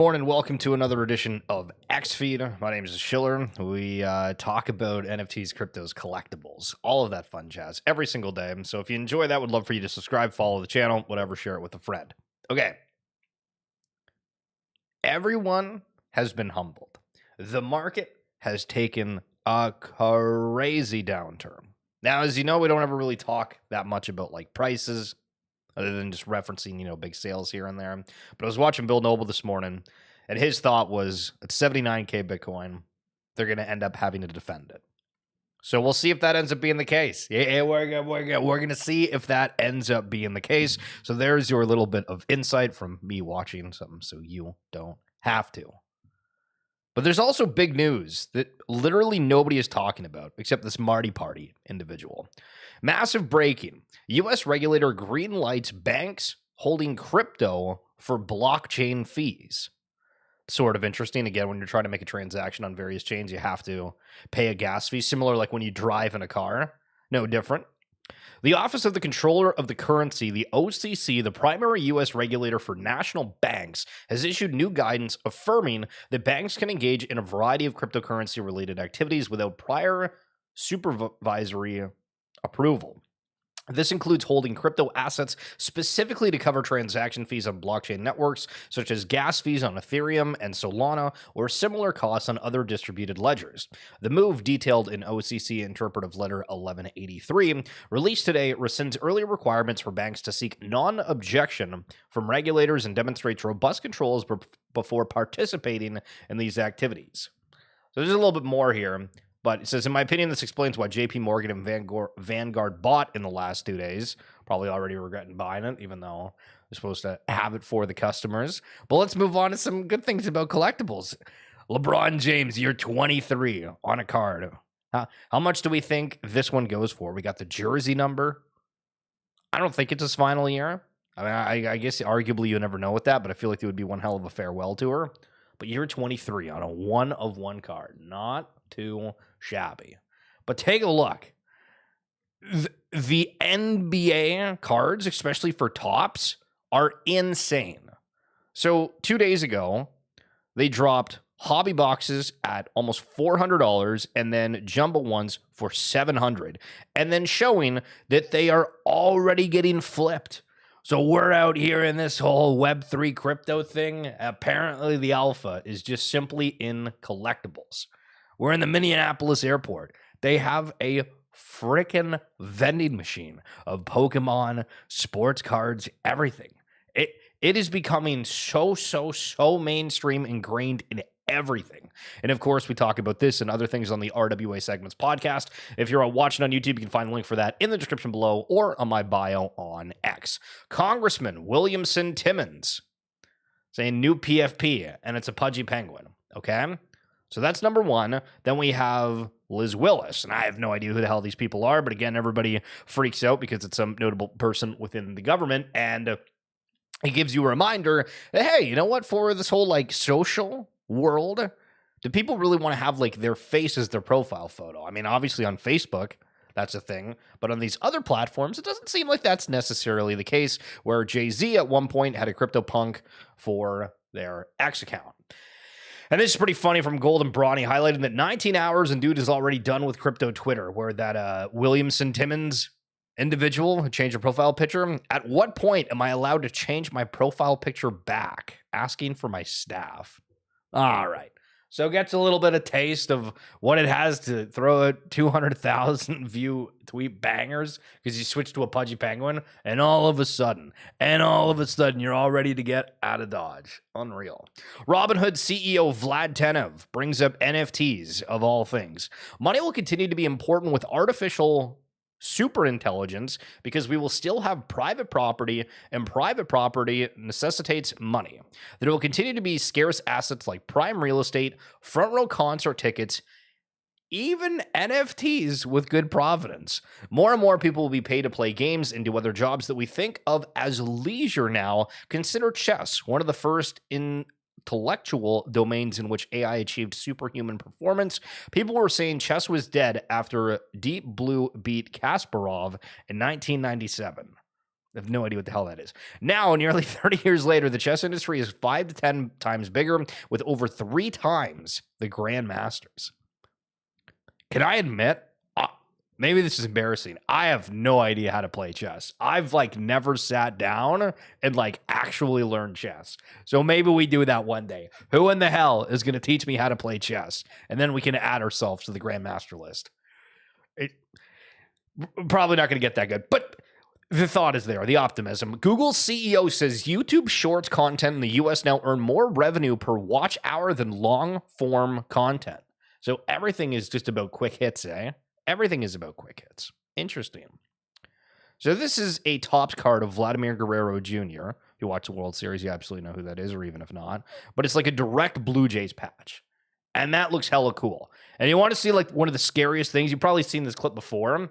Morning, welcome to another edition of XFeed. My name is Schiller. We talk about NFTs, cryptos, collectibles, all of that fun jazz every single day. So if you enjoy that, would love for you to subscribe, follow the channel, whatever, share it with a friend. Okay. Everyone has been humbled. The market has taken a crazy downturn. Now, as you know, we don't ever really talk that much about like prices, other than just referencing, big sales here and there. But I was watching Bill Noble this morning, and his thought was at 79K Bitcoin, they're going to end up having to defend it. So we'll see if that ends up being the case. Yeah, we're going to see if that ends up being the case. So there's your little bit of insight from me watching something so you don't have to. But there's also big news that literally nobody is talking about except this Marty Party individual. Massive breaking. U.S. regulator greenlights banks holding crypto for blockchain fees. Sort of interesting. Again, when you're trying to make a transaction on various chains, you have to pay a gas fee, similar like when you drive in a car. No different. The Office of the Controller of the Currency, the OCC, the primary U.S. regulator for national banks, has issued new guidance affirming that banks can engage in a variety of cryptocurrency-related activities without prior supervisory approval. This includes holding crypto assets specifically to cover transaction fees on blockchain networks, such as gas fees on Ethereum and Solana, or similar costs on other distributed ledgers. The move, detailed in OCC Interpretive Letter 1183, released today, rescinds earlier requirements for banks to seek non-objection from regulators and demonstrates robust controls before participating in these activities. So there's a little bit more here. But it says, in my opinion, this explains why JP Morgan and Vanguard bought in the last 2 days. Probably already regretting buying it, even though they're supposed to have it for the customers. But let's move on to some good things about collectibles. LeBron James, year 23 on a card. How much do we think this one goes for? We got the jersey number. I don't think it's his final year. I mean, I guess arguably you never know with that, but I feel like it would be one hell of a farewell tour. But year 23 on a one-of-one card. Not too shabby. But take a look. The NBA cards, especially for tops, are insane. So 2 days ago, they dropped hobby boxes at almost $400 and then jumbo ones for $700. And then showing that they are already getting flipped. So we're out here in this whole Web3 crypto thing. Apparently the alpha is just simply in collectibles. We're in the Minneapolis airport. They have a frickin' vending machine of Pokemon, sports cards, everything. It is becoming so mainstream, ingrained in everything. And of course, we talk about this and other things on the RWA Segments podcast. If you're watching on YouTube, you can find a link for that in the description below or on my bio on X. Congressman Williamson Timmons saying new PFP, and it's a Pudgy penguin, okay? So that's number one. Then we have Liz Willis, and I have no idea who the hell these people are, but again, everybody freaks out because it's some notable person within the government, and it gives you a reminder that, hey, you know what, for this whole like social world, do people really want to have like their face as their profile photo? I mean, obviously on Facebook, that's a thing, but on these other platforms, it doesn't seem like that's necessarily the case, where Jay-Z at one point had a CryptoPunk for their X account. And this is pretty funny from Golden Brawny, highlighting that 19 hours and dude is already done with crypto Twitter, where that Williamson Timmons individual who changed their profile picture. At what point am I allowed to change my profile picture back? Asking for my staff. All right. So it gets a little bit of taste of what it has to throw out 200,000 view tweet bangers because you switch to a Pudgy penguin, and all of a sudden, you're all ready to get out of Dodge. Unreal. Robinhood CEO Vlad Tenev brings up NFTs of all things. Money will continue to be important with artificial super intelligence because we will still have private property, and private property necessitates money. There will continue to be scarce assets like prime real estate, front row concert tickets, even NFTs with good provenance. More and more people will be paid to play games and do other jobs that we think of as leisure now. Consider chess, one of the first intellectual domains in which AI achieved superhuman performance. People were saying chess was dead after Deep Blue beat Kasparov in 1997. I have no idea what the hell that is. Now, nearly 30 years later, the chess industry is 5 to 10 times bigger with over 3 times the grandmasters. Can I admit, maybe this is embarrassing. I have no idea how to play chess. I've like never sat down and like actually learned chess. So maybe we do that one day. Who in the hell is going to teach me how to play chess? And then we can add ourselves to the grandmaster list. Probably not going to get that good, but the thought is there, the optimism. Google's CEO says YouTube Shorts content in the US now earn more revenue per watch hour than long form content. So everything is just about quick hits, eh? Everything is about quick hits. Interesting. So this is a Topps card of Vladimir Guerrero Jr. If you watch the World Series, you absolutely know who that is, or even if not. But it's like a direct Blue Jays patch. And that looks hella cool. And you want to see like one of the scariest things? You've probably seen this clip before.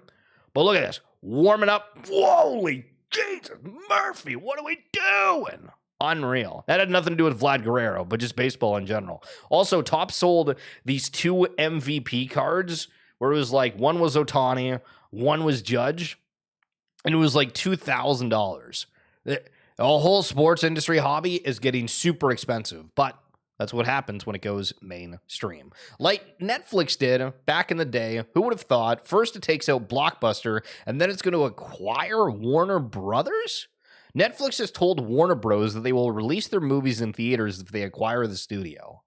But look at this. Warming up. Holy Jesus, Murphy, what are we doing? Unreal. That had nothing to do with Vlad Guerrero, but just baseball in general. Also, Topps sold these 2 MVP cards where it was like one was Ohtani, one was Judge, and it was like $2,000. The whole sports industry hobby is getting super expensive, but that's what happens when it goes mainstream. Like Netflix did back in the day. Who would have thought? First it takes out Blockbuster, and then it's going to acquire Warner Brothers? Netflix has told Warner Bros. That they will release their movies in theaters if they acquire the studio.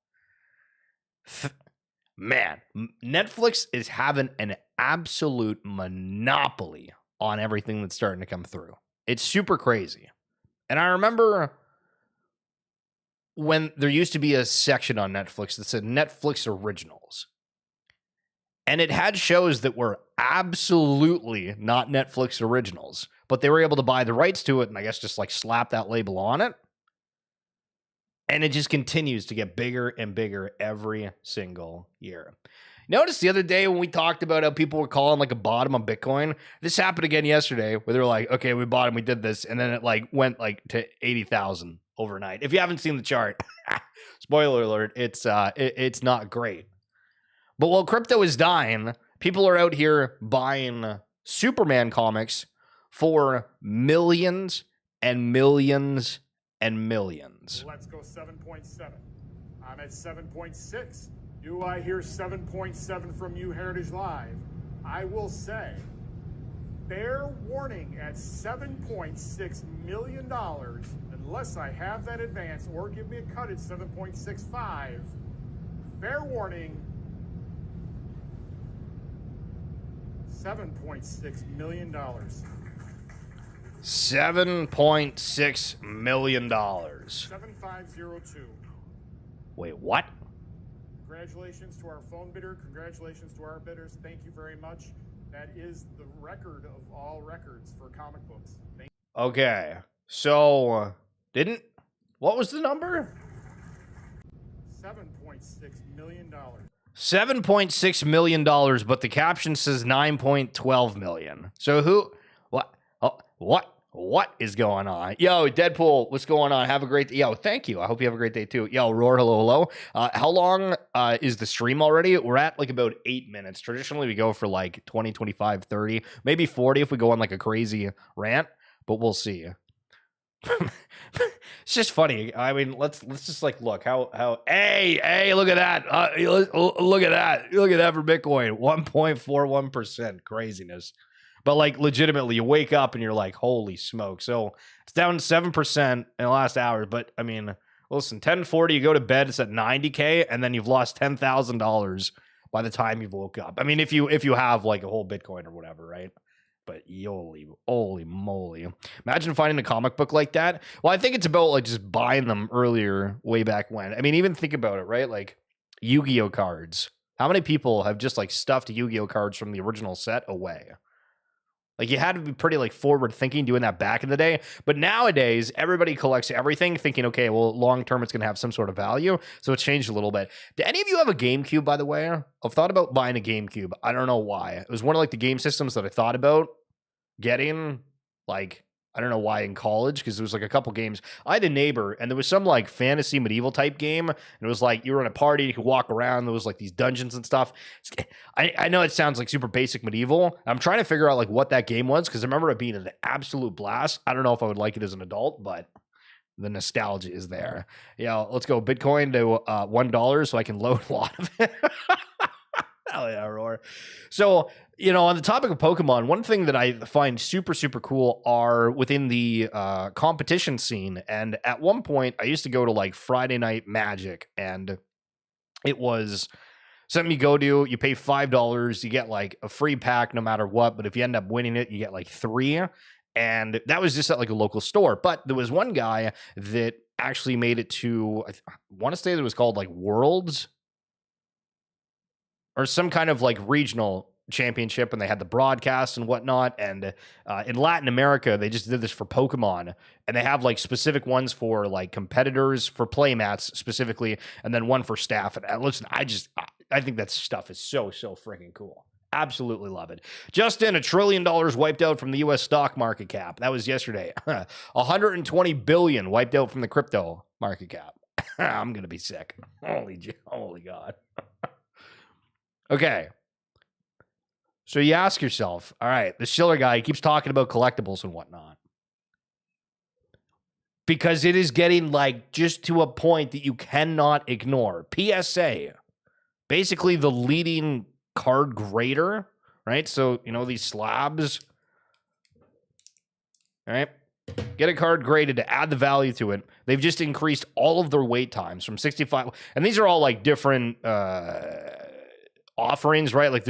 Man, Netflix is having an absolute monopoly on everything that's starting to come through. It's super crazy. And I remember when there used to be a section on Netflix that said Netflix Originals. And it had shows that were absolutely not Netflix Originals, but they were able to buy the rights to it and I guess just like slap that label on it. And it just continues to get bigger and bigger every single year. Notice the other day when we talked about how people were calling like a bottom on Bitcoin, this happened again yesterday where they were like, okay, we bought it, we did this, and then it like went like to 80,000 overnight. If you haven't seen the chart, spoiler alert, it's not great. But while crypto is dying, people are out here buying Superman comics for millions and millions and millions. Let's go 7.7. I'm at 7.6. Do I hear 7.7 from you, Heritage Live? I will say, fair warning at $7.6 million, unless I have that advance or give me a cut at 7.65. Fair warning, $7.6 million. $7.6 million. 7502. Wait, what? Congratulations to our phone bidder. Congratulations to our bidders. Thank you very much. That is the record of all records for comic books. Okay. So, what was the number? $7.6 million. $7.6 million, but the caption says 9.12 million. So what is going on? Yo, Deadpool, what's going on? Have a great day. Yo, thank you. I hope you have a great day too. Yo, Roar, hello. How long is the stream already? We're at like about 8 minutes. Traditionally, we go for like 20, 25, 30, maybe 40 if we go on like a crazy rant, but we'll see. It's just funny. I mean, let's just like look how hey, look at that. Look at that for Bitcoin. 1.41%. Craziness. But like legitimately, you wake up and you're like, holy smoke. So it's down 7% in the last hour. But I mean, listen, 1040, you go to bed, it's at 90K, and then you've lost $10,000 by the time you've woke up. I mean, if you have like a whole Bitcoin or whatever, right? But holy moly. Imagine finding a comic book like that. Well, I think it's about like just buying them earlier, way back when. I mean, even think about it, right? Like Yu-Gi-Oh cards. How many people have just like stuffed Yu-Gi-Oh cards from the original set away? Like you had to be pretty like forward thinking doing that back in the day. But nowadays, everybody collects everything thinking, okay, well, long term, it's going to have some sort of value. So it's changed a little bit. Do any of you have a GameCube, by the way? I've thought about buying a GameCube. I don't know why. It was one of like the game systems that I thought about getting like I don't know why in college, because there was like a couple games. I had a neighbor, and there was some like fantasy medieval type game, and it was like you were in a party, you could walk around. There was like these dungeons and stuff. I know it sounds like super basic medieval. I'm trying to figure out like what that game was, because I remember it being an absolute blast. I don't know if I would like it as an adult, but the nostalgia is there. Yeah, let's go Bitcoin to $1 so I can load a lot of it. Hell yeah, Roar. So, on the topic of Pokemon, one thing that I find super, super cool are within the competition scene. And at one point, I used to go to like Friday Night Magic, and it was something you go to, you pay $5, you get like a free pack no matter what. But if you end up winning it, you get like 3. And that was just at like a local store. But there was one guy that actually made it to, I want to say that it was called like Worlds or some kind of like regional championship, and they had the broadcast and whatnot. And in Latin America, they just did this for Pokemon, and they have like specific ones for like competitors for playmats specifically, and then one for staff. And listen, I think that stuff is so freaking cool. Absolutely love it. Just in, $1 trillion wiped out from the U.S. stock market cap. That was yesterday. 120 billion wiped out from the crypto market cap. I'm gonna be sick. Holy God. Okay. So you ask yourself, all right, the Schiller guy keeps talking about collectibles and whatnot, because it is getting like just to a point that you cannot ignore. PSA, basically the leading card grader, right? So, these slabs, all right? Get a card graded to add the value to it. They've just increased all of their wait times from 65. And these are all like different offerings, right? Like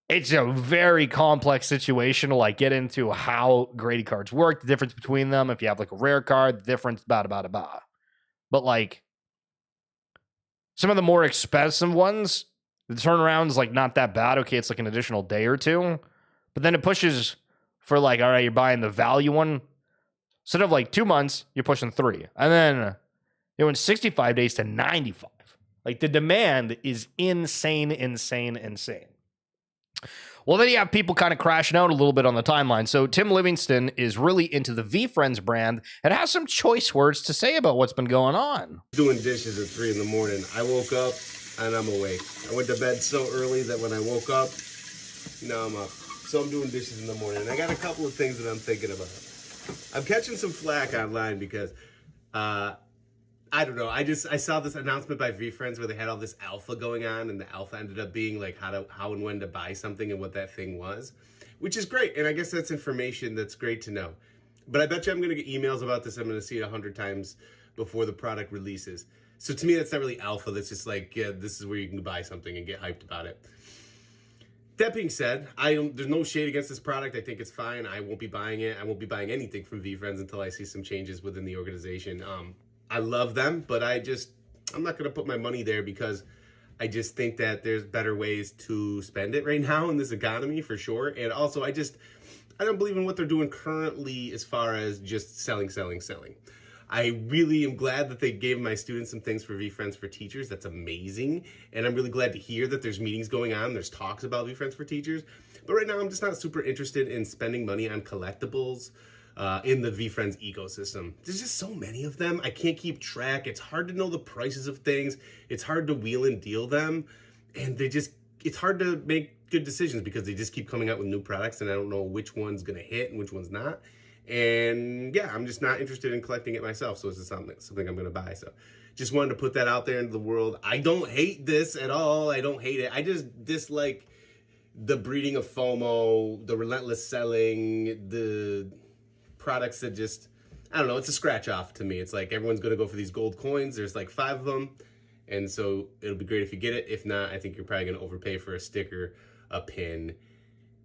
it's a very complex situation to like get into how graded cards work, the difference between them. If you have like a rare card, the difference, But like some of the more expensive ones, the turnaround is like not that bad. Okay, it's like an additional day or two, but then it pushes for like, all right, you're buying the value one. Instead of like 2 months, you're pushing 3. And then in 65 days to 95. Like the demand is insane. Well, then you have people kind of crashing out a little bit on the timeline. So Tim Livingston is really into the VeeFriends brand and has some choice words to say about what's been going on. Doing dishes at 3 a.m. I woke up and I'm awake. I went to bed so early that when I woke up, now I'm up. So I'm doing dishes in the morning. I got a couple of things that I'm thinking about. I'm catching some flack online because I don't know. I saw this announcement by VeeFriends where they had all this alpha going on, and the alpha ended up being like how and when to buy something and what that thing was, which is great. And I guess that's information that's great to know. But I bet you I'm going to get emails about this. I'm going to see it 100 times before the product releases. So to me, that's not really alpha. That's just like, yeah, this is where you can buy something and get hyped about it. That being said, there's no shade against this product. I think it's fine. I won't be buying it. I won't be buying anything from VeeFriends until I see some changes within the organization. I love them, but I'm not going to put my money there because I just think that there's better ways to spend it right now in this economy for sure. And also, I don't believe in what they're doing currently as far as just selling. I really am glad that they gave my students some things for VeeFriends for Teachers. That's amazing. And I'm really glad to hear that there's meetings going on. There's talks about VeeFriends for Teachers. But right now, I'm just not super interested in spending money on collectibles in the VeeFriends ecosystem. There's just so many of them. I can't keep track. It's hard to know the prices of things. It's hard to wheel and deal them. And it's hard to make good decisions because they just keep coming out with new products and I don't know which one's going to hit and which one's not. And yeah, I'm just not interested in collecting it myself. So it's just something I'm going to buy. So just wanted to put that out there into the world. I don't hate this at all. I don't hate it. I just dislike the breeding of FOMO, the relentless selling, the products that just, I don't know, it's a scratch off to me. It's like everyone's going to go for these gold coins. There's like 5 of them. And so it'll be great if you get it. If not, I think you're probably going to overpay for a sticker, a pin,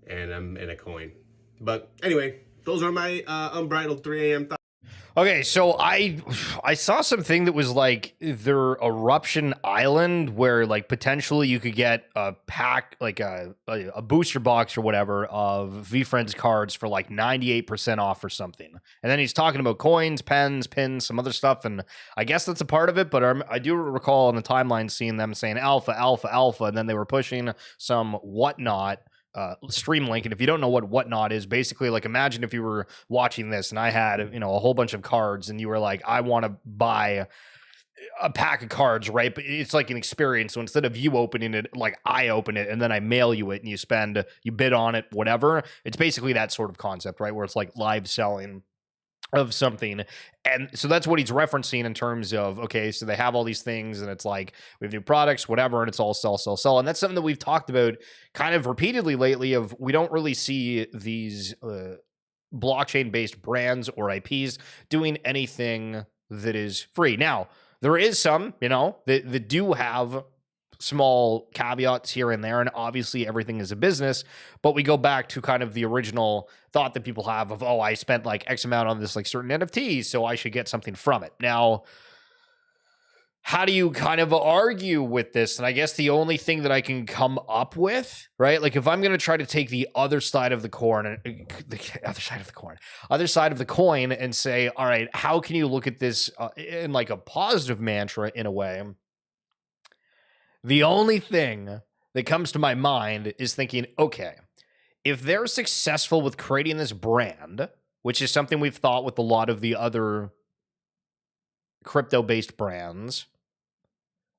and a coin. But anyway, those are my unbridled 3 a.m. thoughts. Okay, so I saw something that was like their Eruption Island, where like potentially you could get a pack, like a booster box or whatever of VeeFriends cards for like 98% off or something. And then he's talking about coins, pens, pins, some other stuff, and I guess that's a part of it. But I do recall on the timeline seeing them saying alpha, and then they were pushing some whatnot stream link. And if you don't know what whatnot is, basically, like, imagine if you were watching this and I had, you know, a whole bunch of cards and you were like, I want to buy a pack of cards, right? But it's like an experience. So instead of you opening it, like, I open it and then I mail you it and you bid on it, whatever. It's basically that sort of concept, right? Where it's like live selling of something. And so that's what he's referencing in terms of, okay, so they have all these things and it's like, we have new products, whatever, and it's all sell. And that's something that we've talked about kind of repeatedly lately of, we don't really see these blockchain-based brands or IPs doing anything that is free. Now, there is some, you know, that do have small caveats here and there, and obviously everything is a business, but we go back to kind of the original thought that people have of, oh, I spent like X amount on this like certain NFTs, so I should get something from it. Now, how do you kind of argue with this? And I guess the only thing that I can come up with, right? Like, if I'm going to try to take the other side of the coin, other side of the coin and say, all right, how can you look at this in like a positive mantra in a way? The only thing that comes to my mind is thinking, okay, if they're successful with creating this brand, which is something we've thought with a lot of the other crypto-based brands,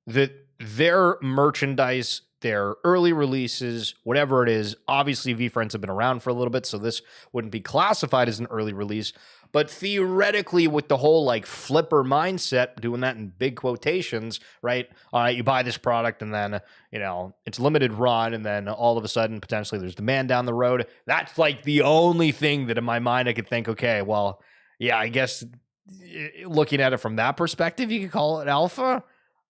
that their merchandise, their early releases, whatever it is, obviously VeeFriends have been around for a little bit, so this wouldn't be classified as an early release, but theoretically with the whole like flipper mindset, doing that in big quotations, right? All right, you buy this product and then, you know, it's limited run and then all of a sudden potentially there's demand down the road. That's like the only thing that in my mind I could think, okay, well, yeah, I guess looking at it from that perspective, you could call it alpha.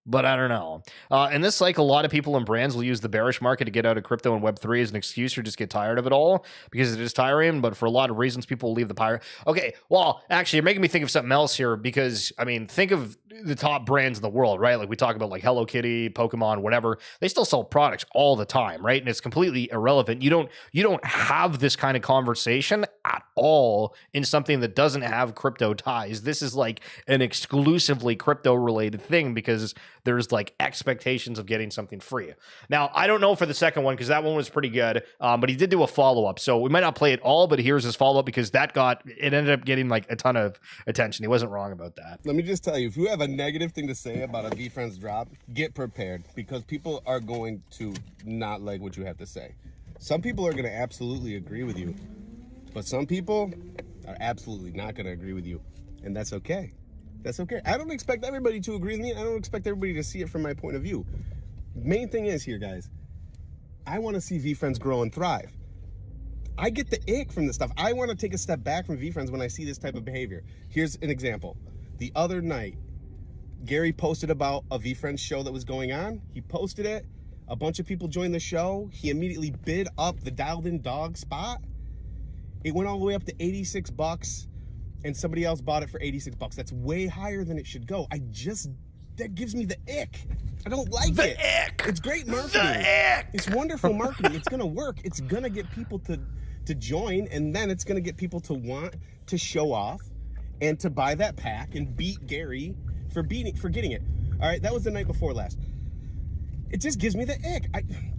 But I don't know. In this cycle, a lot of people and brands will use the bearish market to get out of crypto and Web3 as an excuse or just get tired of it all because it is tiring. But for a lot of reasons, people will leave the pirate. Okay, well, actually, you're making me think of something else here because, I mean, think of the top brands in the world, right? Like we talk about like Hello Kitty, Pokemon, whatever. They still sell products all the time, right? And it's completely irrelevant. You don't have this kind of conversation at all in something that doesn't have crypto ties. This is like an exclusively crypto related thing because there's like expectations of getting something free. Now, I don't know for the second one because that one was pretty good, but he did do a follow-up. So we might not play it all, but here's his follow-up because it ended up getting like a ton of attention. He wasn't wrong about that. Let me just tell you, if you have a negative thing to say about a VeeFriends drop, get prepared because people are going to not like what you have to say. Some people are going to absolutely agree with you, but some people are absolutely not going to agree with you, and that's okay. That's okay. I don't expect everybody to agree with me. I don't expect everybody to see it from my point of view. Main thing is here, guys, I want to see VeeFriends grow and thrive. I get the ick from this stuff. I want to take a step back from VeeFriends when I see this type of behavior. Here's an example. The other night, Gary posted about a VeeFriends show that was going on. He posted it. A bunch of people joined the show. He immediately bid up the dialed in dog spot. It went all the way up to 86 bucks. And somebody else bought it for 86 bucks. That's way higher than it should go. That gives me the ick. I don't like it. The ick. It's great marketing. The ick. It's wonderful marketing. It's gonna work. It's gonna get people to join, and then it's gonna get people to want to show off and to buy that pack and beat Gary for getting it. All right, that was the night before last. It just gives me the ick.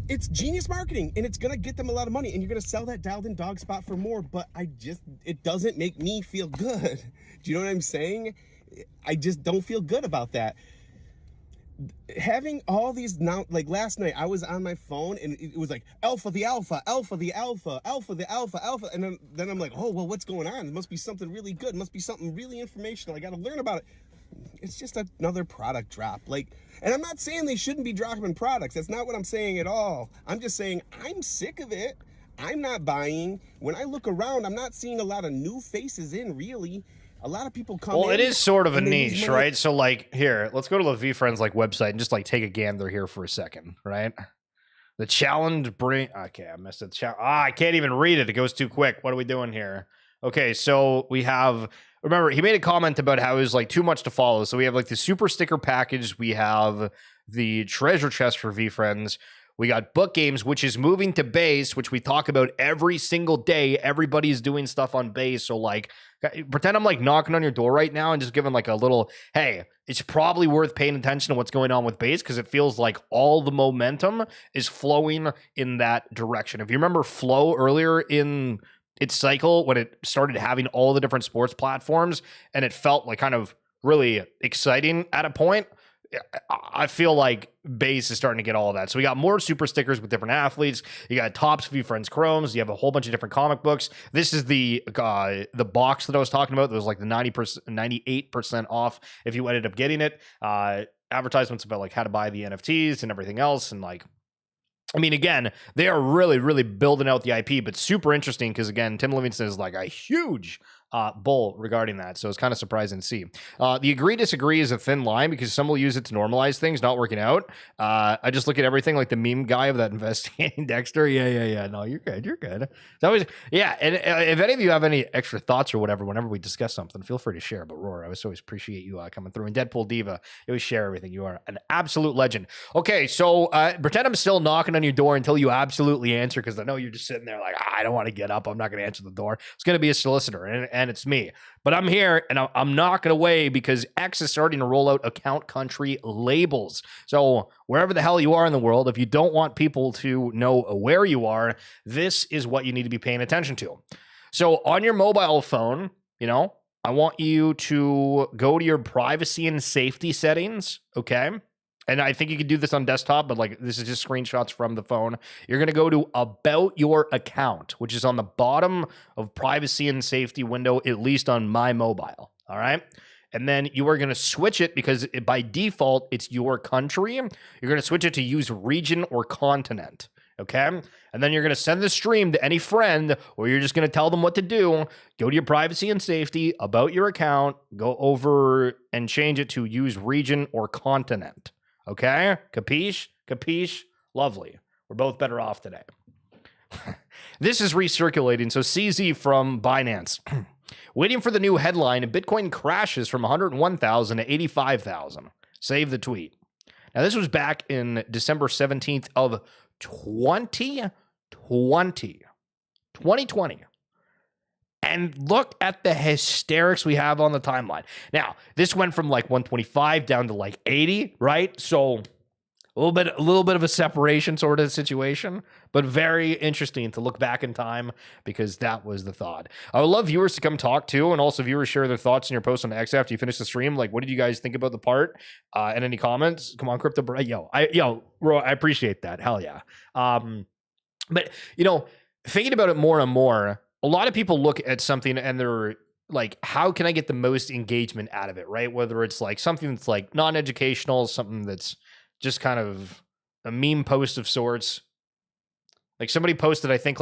It's genius marketing, and it's gonna get them a lot of money, and you're gonna sell that dialed in dog spot for more, but it doesn't make me feel good. Do you know what I'm saying? I just don't feel good about that. Having all these now, like last night, I was on my phone, and it was like, alpha, the alpha, alpha, the alpha, alpha, the alpha, alpha, and then I'm like, oh, well, what's going on? It must be something really good. It must be something really informational. I gotta learn about it. It's just another product drop. And I'm not saying they shouldn't be dropping products. That's not what I'm saying at all. I'm just saying I'm sick of it. I'm not buying. When I look around, I'm not seeing a lot of new faces in, really. A lot of people come in. Well, it is sort of a niche, right? So, like, here, let's go to the VeeFriends website and just like take a gander here for a second, right? The challenge okay, I missed it. I can't even read it. It goes too quick. What are we doing here? Okay, so we have, remember, he made a comment about how it was like too much to follow. So we have like the super sticker package. We have the treasure chest for VeeFriends. We got book games, which is moving to base, which we talk about every single day. Everybody's doing stuff on base. So like, pretend I'm like knocking on your door right now and just giving like a little, hey, it's probably worth paying attention to what's going on with base because it feels like all the momentum is flowing in that direction. If you remember Flow earlier in its cycle when it started having all the different sports platforms and it felt like kind of really exciting at a point, I feel like base is starting to get all of that. So we got more super stickers with different athletes. You got Topps, VeeFriends, Chromes. You have a whole bunch of different comic books. This is the box that I was talking about. That was like the 98% off if you ended up getting it. Advertisements about like how to buy the NFTs and everything else. And like, I mean, again, they are really, really building out the IP, but super interesting because, again, Tim Livingston is like a huge bull regarding that. So it's kind of surprising to see. The agree-disagree is a thin line because some will use it to normalize things not working out. I just look at everything like the meme guy of that investigating Dexter. Yeah. No, you're good. It's always, yeah. And if any of you have any extra thoughts or whatever, whenever we discuss something, feel free to share. But Roar, I always appreciate you coming through. And Deadpool Diva, you always share everything. You are an absolute legend. Okay, so pretend I'm still knocking on your door until you absolutely answer because I know you're just sitting there like, I don't want to get up. I'm not going to answer the door. It's going to be a solicitor, and it's me. But I'm here, and I'm knocking away because X is starting to roll out account country labels. So wherever the hell you are in the world, if you don't want people to know where you are, this is what you need to be paying attention to. So on your mobile phone, I want you to go to your privacy and safety settings, okay? And I think you can do this on desktop, but like this is just screenshots from the phone. You're going to go to About Your Account, which is on the bottom of privacy and safety window, at least on my mobile. All right. And then you are going to switch it because by default, it's your country. You're going to switch it to use region or continent. Okay. And then you're going to send the stream to any friend, or you're just going to tell them what to do. Go to your privacy and safety, About Your Account, go over and change it to use region or continent. Okay? Capiche? Lovely. We're both better off today. This is recirculating. So CZ from Binance. Waiting for the new headline, Bitcoin crashes from 101,000 to 85,000. Save the tweet. Now, this was back in December 17th of 2020. And look at the hysterics we have on the timeline. Now, this went from like 125 down to like 80, right? So a little bit of a separation sort of situation, but very interesting to look back in time because that was the thought. I would love viewers to come talk too, and also viewers share their thoughts in your post on X after you finish the stream. Like, what did you guys think about the part? And any comments? Come on, Crypto Bro. Bro, I appreciate that. Hell yeah. But thinking about it more and more, a lot of people look at something and they're like, how can I get the most engagement out of it, right? Whether it's like something that's like non-educational, something that's just kind of a meme post of sorts. Like somebody posted, I think like